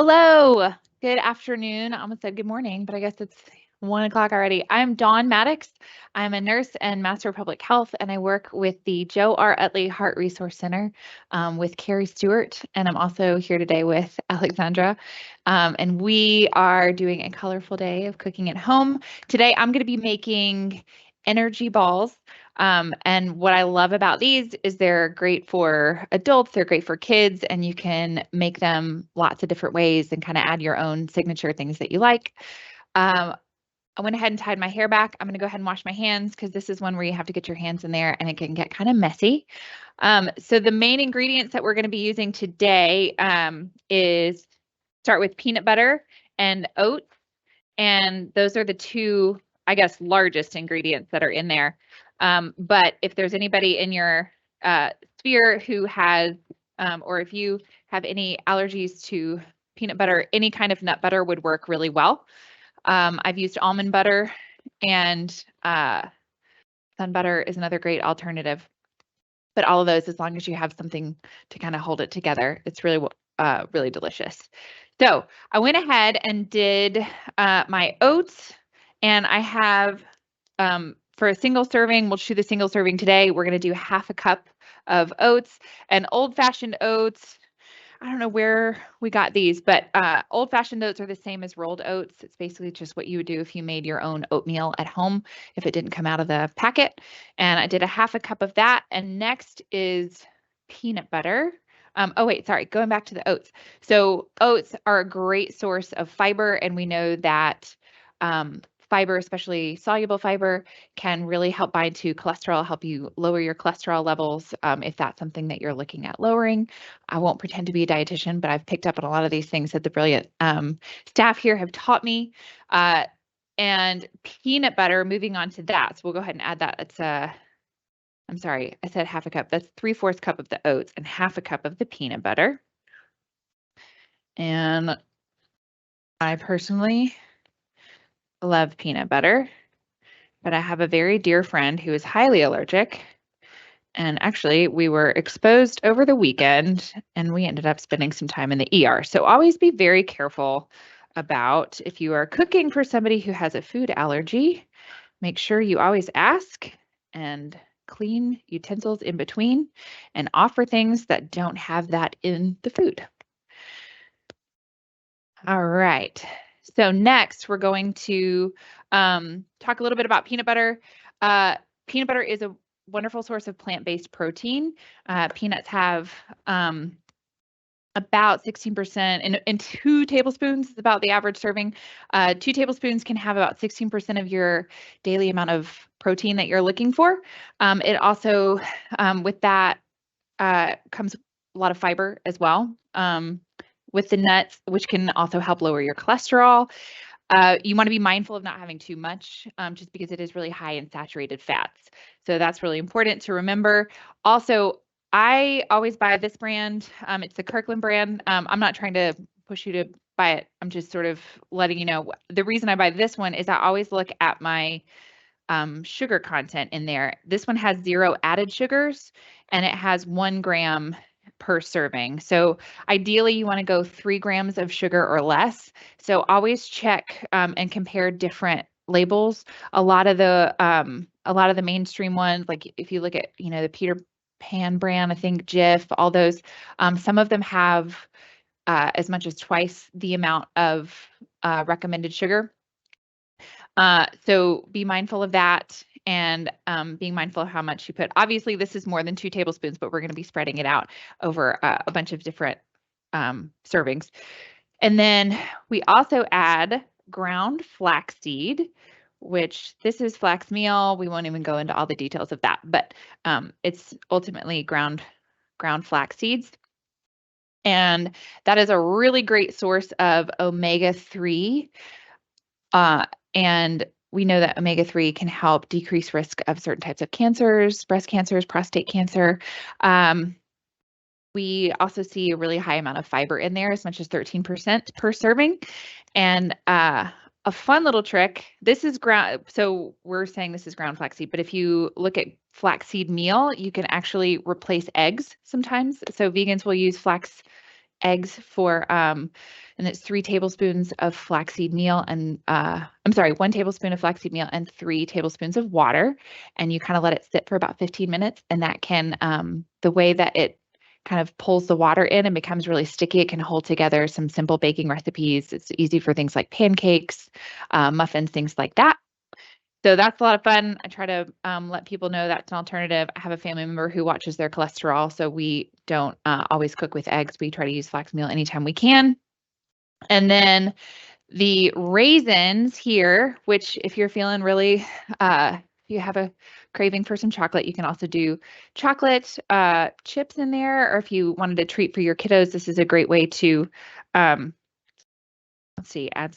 Hello, good afternoon. I almost said good morning, but I guess it's 1 o'clock already. I'm Dawn Maddux. I'm a nurse and master of public health, and I work with the Joe R. Utley Heart Resource Center with Carrie Stewart, and I'm also here today with Alexandra. And we are doing a colorful day of cooking at home. Today, I'm going to be making energy balls. And what I love about these is they're great for adults, they're great for kids, and you can make them lots of different ways and kind of add your own signature things that you like. I went ahead and tied my hair back. I'm going to go ahead and wash my hands because this is one where you have to get your hands in there and it can get kind of messy. So the main ingredients that we're going to be using today is start with peanut butter and oats. And those are the two, I guess, largest ingredients that are in there. But if there's anybody in your sphere who has, or if you have any allergies to peanut butter, any kind of nut butter would work really well. I've used almond butter, and sun butter is another great alternative. But all of those, as long as you have something to kind of hold it together, it's really, really delicious. So I went ahead and did my oats, and I have, for a single serving, we'll do the single serving today. We're going to do half a cup of oats, and old-fashioned oats. I don't know where we got these, but old-fashioned oats are the same as rolled oats. It's basically just what you would do if you made your own oatmeal at home, if it didn't come out of the packet. And I did a half a cup of that. And next is peanut butter. Oh, wait, sorry, going back to the oats. So oats are a great source of fiber, and we know that fiber, especially soluble fiber, can really help bind to cholesterol, help you lower your cholesterol levels if that's something that you're looking at lowering. I won't pretend to be a dietitian, but I've picked up on a lot of these things that the brilliant staff here have taught me. And peanut butter, moving on to that. So we'll go ahead and add that. It's I'm sorry, I said half a cup. That's 3/4 cup of the oats and half a cup of the peanut butter. And I personally love peanut butter, but I have a very dear friend who is highly allergic. And actually, we were exposed over the weekend and we ended up spending some time in the ER. So always be very careful about if you are cooking for somebody who has a food allergy, make sure you always ask and clean utensils in between and offer things that don't have that in the food. All right. So next, we're going to talk a little bit about peanut butter. Peanut butter is a wonderful source of plant-based protein. Peanuts have about 16%, and 2 tablespoons is about the average serving. 2 tablespoons can have about 16% of your daily amount of protein that you're looking for. It also, with that, comes a lot of fiber as well. With the nuts, which can also help lower your cholesterol. You want to be mindful of not having too much, just because it is really high in saturated fats. So that's really important to remember. Also, I always buy this brand. It's the Kirkland brand. I'm not trying to push you to buy it. I'm just sort of letting you know. The reason I buy this one is I always look at my sugar content in there. This one has 0 added sugars, and it has 1 gram per serving. So ideally you want to go 3 grams of sugar or less. So always check and compare different labels. A lot of the mainstream ones, like if you look at, the Peter Pan brand, I think Jif, all those, some of them have as much as twice the amount of recommended sugar. So be mindful of that, and being mindful of how much you put. Obviously, this is more than 2 tablespoons, but we're going to be spreading it out over a bunch of different servings. And then we also add ground flaxseed, which this is flax meal. We won't even go into all the details of that, but it's ultimately ground flax seeds. And that is a really great source of omega-3. And we know that omega-3 can help decrease risk of certain types of cancers, breast cancers, prostate cancer. We also see a really high amount of fiber in there, as much as 13% per serving. And a fun little trick, this is so we're saying this is ground flaxseed, but if you look at flaxseed meal, you can actually replace eggs sometimes. So vegans will use flax eggs for, and it's 3 tablespoons of flaxseed meal and, 1 tablespoon of flaxseed meal and 3 tablespoons of water. And you kind of let it sit for about 15 minutes. And that can, the way that it kind of pulls the water in and becomes really sticky, it can hold together some simple baking recipes. It's easy for things like pancakes, muffins, things like that. So that's a lot of fun. I try to let people know that's an alternative. I have a family member who watches their cholesterol, so we don't always cook with eggs. We try to use flax meal anytime we can. And then the raisins here, which if you're feeling really, if you have a craving for some chocolate, you can also do chocolate chips in there. Or if you wanted a treat for your kiddos, this is a great way to, let's see, add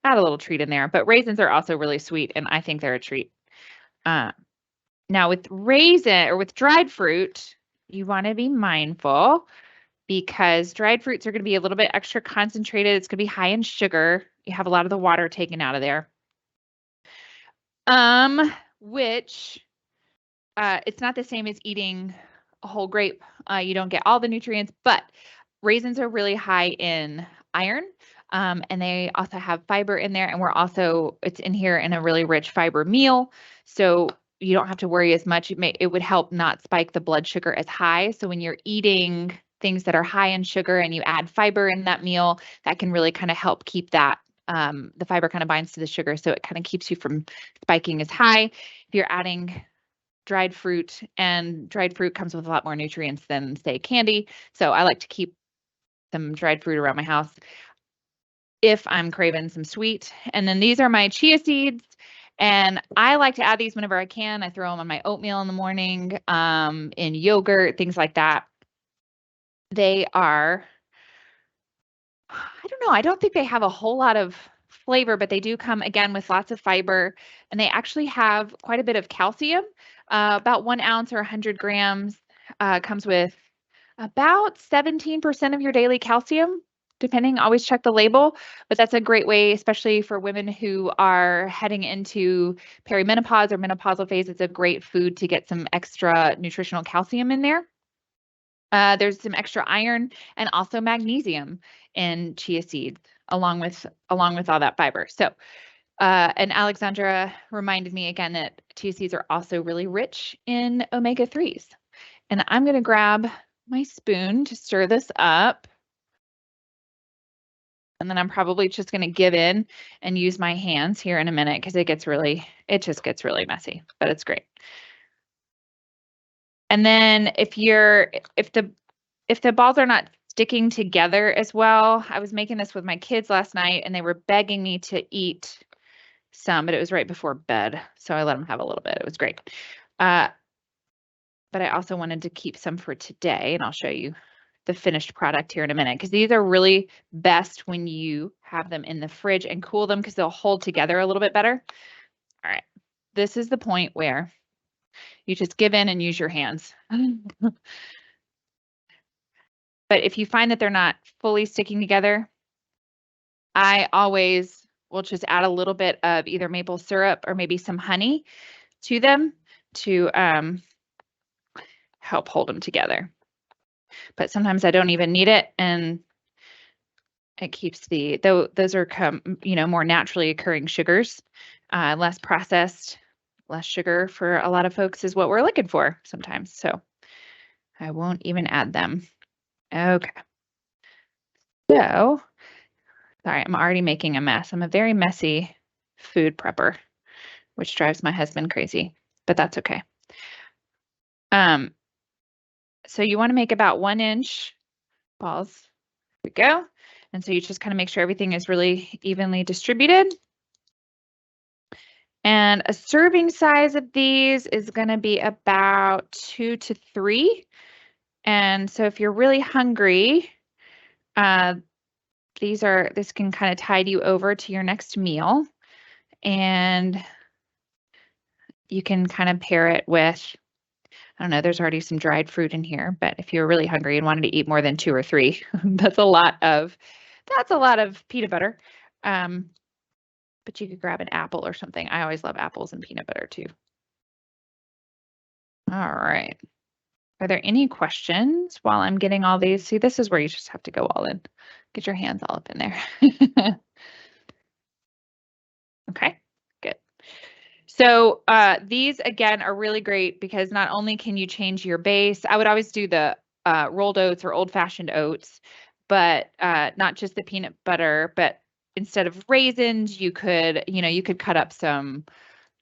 a little treat in there. But raisins are also really sweet, and I think they're a treat. Now with dried fruit, you want to be mindful because dried fruits are going to be a little bit extra concentrated. It's going to be high in sugar. You have a lot of the water taken out of there. Which it's not the same as eating a whole grape. You don't get all the nutrients, but raisins are really high in iron. And they also have fiber in there. And it's in here in a really rich fiber meal. So you don't have to worry as much. It would help not spike the blood sugar as high. So when you're eating things that are high in sugar and you add fiber in that meal, that can really kind of help keep that, the fiber kind of binds to the sugar. So it kind of keeps you from spiking as high. If you're adding dried fruit, and dried fruit comes with a lot more nutrients than, say, candy. So I like to keep some dried fruit around my house if I'm craving some sweet. And then these are my chia seeds. And I like to add these whenever I can. I throw them on my oatmeal in the morning, in yogurt, things like that. They are, I don't know, I don't think they have a whole lot of flavor, but they do come again with lots of fiber, and they actually have quite a bit of calcium. About 1 ounce or 100 grams comes with about 17% of your daily calcium, depending. Always check the label, but that's a great way, especially for women who are heading into perimenopause or menopausal phase. It's a great food to get some extra nutritional calcium in there. There's some extra iron and also magnesium in chia seeds, along with all that fiber. So, and Alexandra reminded me again that chia seeds are also really rich in omega-3s. And I'm going to grab my spoon to stir this up. And then I'm probably just going to give in and use my hands here in a minute because it just gets really messy, but it's great. And then if the balls are not sticking together as well, I was making this with my kids last night and they were begging me to eat some, but it was right before bed. So I let them have a little bit. It was great. But I also wanted to keep some for today, and I'll show you the finished product here in a minute, because these are really best when you have them in the fridge and cool them because they'll hold together a little bit better. All right. This is the point where you just give in and use your hands. But if you find that they're not fully sticking together, I always will just add a little bit of either maple syrup or maybe some honey to them to help hold them together. But sometimes I don't even need it, and it keeps those are more naturally occurring sugars, less processed, less sugar for a lot of folks is what we're looking for sometimes. So I won't even add them. Okay. So, sorry, I'm already making a mess. I'm a very messy food prepper, which drives my husband crazy, but that's okay. So you want to make about 1-inch balls. There we go. And so you just kind of make sure everything is really evenly distributed. And a serving size of these is going to be about 2 to 3. And so if you're really hungry, this can kind of tide you over to your next meal. And you can kind of pair it with, I don't know, there's already some dried fruit in here, but if you're really hungry and wanted to eat more than 2 or 3, that's a lot of peanut butter. But you could grab an apple or something. I always love apples and peanut butter too. All right. Are there any questions while I'm getting all these? See, this is where you just have to go all in. Get your hands all up in there. Okay, good. So these, again, are really great because not only can you change your base, I would always do the rolled oats or old-fashioned oats, but not just the peanut butter, but instead of raisins, you could cut up some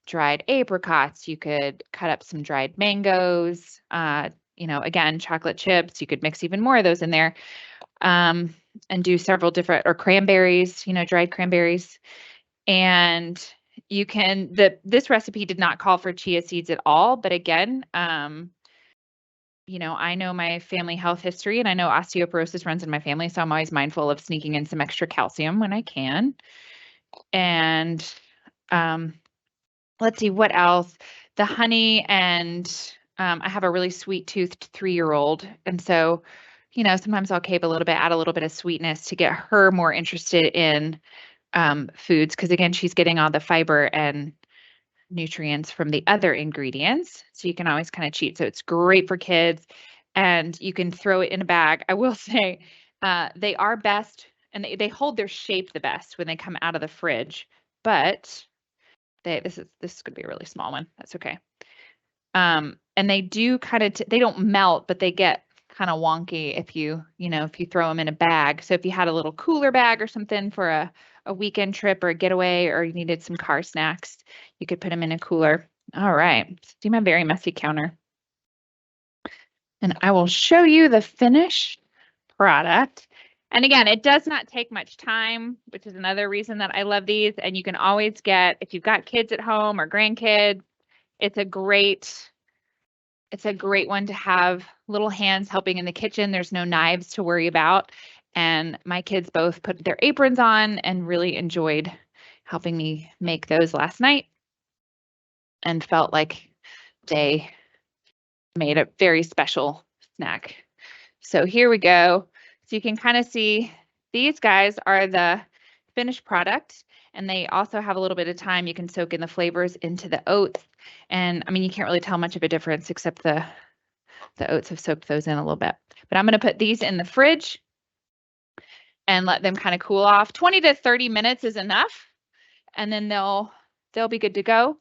dried apricots, you could cut up some dried mangoes, again, chocolate chips, you could mix even more of those in there, and do several different, or cranberries, dried cranberries. And you can, this recipe did not call for chia seeds at all, but again, I know my family health history and I know osteoporosis runs in my family, so I'm always mindful of sneaking in some extra calcium when I can. And let's see what else. The honey, and I have a really sweet-toothed 3-year-old, and so, sometimes I'll add a little bit of sweetness to get her more interested in foods, because again, she's getting all the fiber and nutrients from the other ingredients. So you can always kind of cheat. So it's great for kids, and you can throw it in a bag. I will say they are best, and they hold their shape the best when they come out of the fridge, but this is going to be a really small one. That's okay. And they do they don't melt, but they get kind of wonky if you throw them in a bag. So if you had a little cooler bag or something for a weekend trip or a getaway, or you needed some car snacks, you could put them in a cooler. All right, see my very messy counter. And I will show you the finished product. And again, it does not take much time, which is another reason that I love these. And you can always get, if you've got kids at home or grandkids, it's a great one to have little hands helping in the kitchen. There's no knives to worry about. And my kids both put their aprons on and really enjoyed helping me make those last night, and felt like they made a very special snack. So here we go. So you can kind of see these guys are the finished product, and they also have a little bit of time. You can soak in the flavors into the oats. And I mean, you can't really tell much of a difference, except the oats have soaked those in a little bit. But I'm going to put these in the fridge and let them kind of cool off. 20 to 30 minutes is enough, and then they'll be good to go.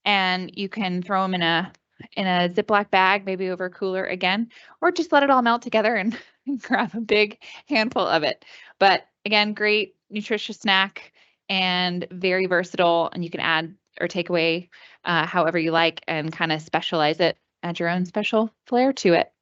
And you can throw them in a Ziploc bag, maybe over a cooler again, or just let it all melt together and grab a big handful of it. But again, great nutritious snack and very versatile, and you can add or take away however you like, and kind of specialize it, add your own special flair to it.